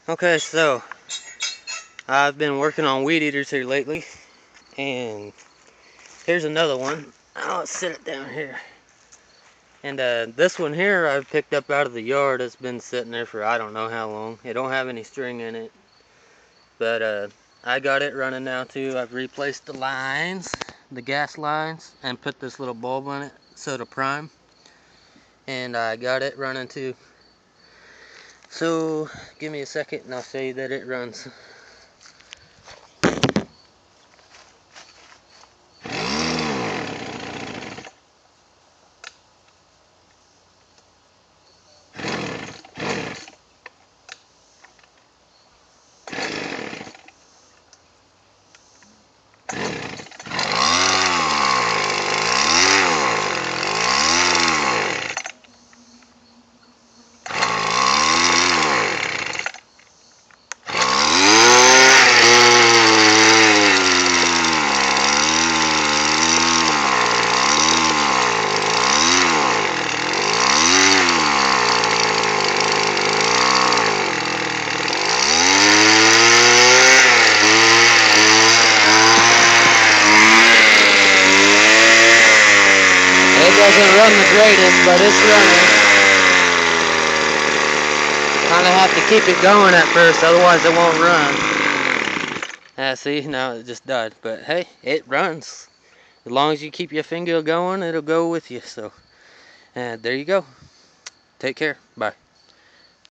Okay, so I've been working on weed eaters here lately, and here's another one. I'll sit it down here. And this one here I picked up out of the yard. It's been sitting there for I don't know how long. It don't have any string in it, but I got it running now too. I've replaced the lines, the gas lines, and put this little bulb on it so to prime. And I got it running too. So give me a second and I'll show you that it runs. It doesn't run the greatest, but it's running. Kind of have to keep it going at first, otherwise it won't run. See, now it just died. But hey, it runs. As long as you keep your finger going, it'll go with you. So, there you go. Take care. Bye.